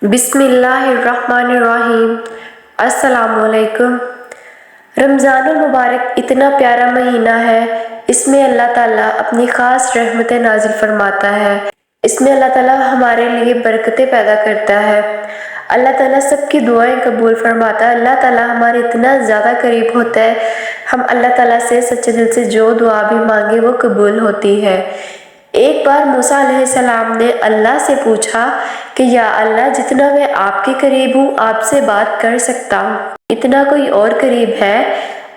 बिस्मिल्लाहिर्रहमानिर्रहीम। अस्सलामु अलैकुम। रमज़ान मुबारक इतना प्यारा महीना है। इसमें अल्लाह ताला अपनी ख़ास रहमतें नाज़िल फरमाता है। इसमें अल्लाह ताला हमारे लिए बरकतें पैदा करता है। अल्लाह ताला सबकी दुआएं कबूल फरमाता है। अल्लाह ताला हमारे इतना ज़्यादा करीब होता है, हम अल्लाह ताला से सच्चे दिल से जो दुआ भी मांगे वो कबूल होती है। एक बार मूसा अलैहिस्सलाम ने अल्लाह से पूछा कि या अल्लाह, जितना मैं आपके करीब हूँ आपसे बात कर सकता हूँ, इतना कोई और करीब है?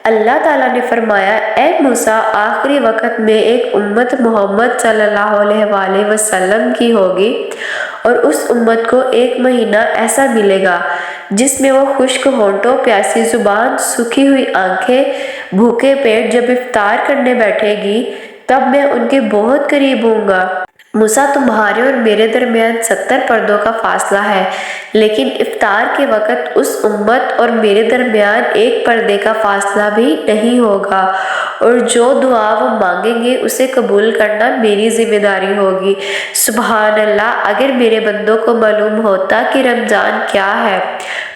अल्लाह ताला ने फरमाया, ए मूसा, आखिरी वक्त में एक उम्मत मोहम्मद सल्लल्लाहु अलैहि वसल्लम की होगी और उस उम्मत को एक महीना ऐसा मिलेगा जिसमें वो खुश्क होंठों, प्यासी जुबान, सूखी हुई आंखें, भूखे पेट जब इफ्तार करने बैठेगी तब मैं उनके बहुत करीब हूँगा। मूसा, तुम्हारे और मेरे दरमियान 70 पर्दों का फासला है, लेकिन इफ्तार के वक़्त उस उम्मत और मेरे दरमियान एक पर्दे का फासला भी नहीं होगा, और जो दुआ वो मांगेंगे उसे कबूल करना मेरी जिम्मेदारी होगी। सुबहान अल्लाह। अगर मेरे बंदों को मालूम होता कि रमज़ान क्या है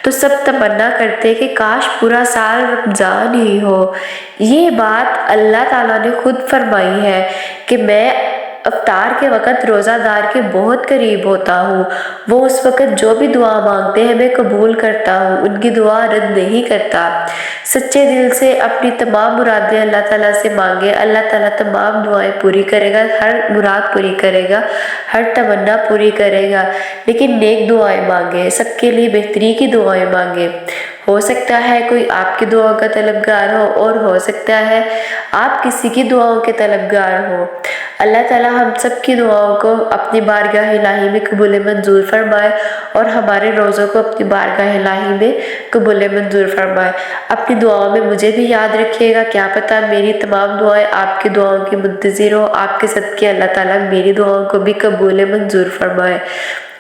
तो सब तमन्ना करते कि काश पूरा साल रमज़ान ही हो। ये बात अल्लाह ताला ने खुद फरमाई है कि मैं इफ्तार के वक़्त रोज़ादार के बहुत करीब होता हूँ। वो उस वक़्त जो भी दुआ मांगते हैं मैं कबूल करता हूँ, उनकी दुआ रद्द नहीं करता। सच्चे दिल से अपनी तमाम मुरादें अल्लाह ताला से मांगे, अल्लाह ताला तमाम दुआएं पूरी करेगा, हर मुराद पूरी करेगा, हर तमन्ना पूरी करेगा। लेकिन नेक दुआएं मांगे, सबके लिए बेहतरी की दुआएं मांगे। हो सकता है कोई आपकी दुआओं का तलबगार हो और हो सकता है आप किसी की दुआओं के तलबगार हो। अल्लाह ताला हम सब की दुआओं को अपनी बारगाह इलाही में कबूल मंजूर फरमाए और हमारे रोज़ों को अपनी बारगाह इलाही में कबूल मंजूर फरमाए। अपनी दुआओं में मुझे भी याद रखिएगा, क्या पता मेरी तमाम दुआएं आपकी दुआओं की मुंतज़िर हो। आपके सदके अल्लाह ताला मेरी दुआओं को भी कबूल मंजूर फरमाए।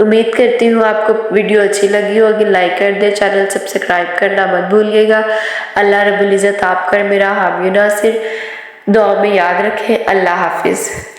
उम्मीद करती हूँ आपको वीडियो अच्छी लगी होगी। लाइक कर दे, चैनल सब्सक्राइब करना मत भूलिएगा। अल्लाह रब्बुल इज़्ज़त आपका मेरा हामी नासिर दुआ में याद रखें। अल्लाह हाफिज़।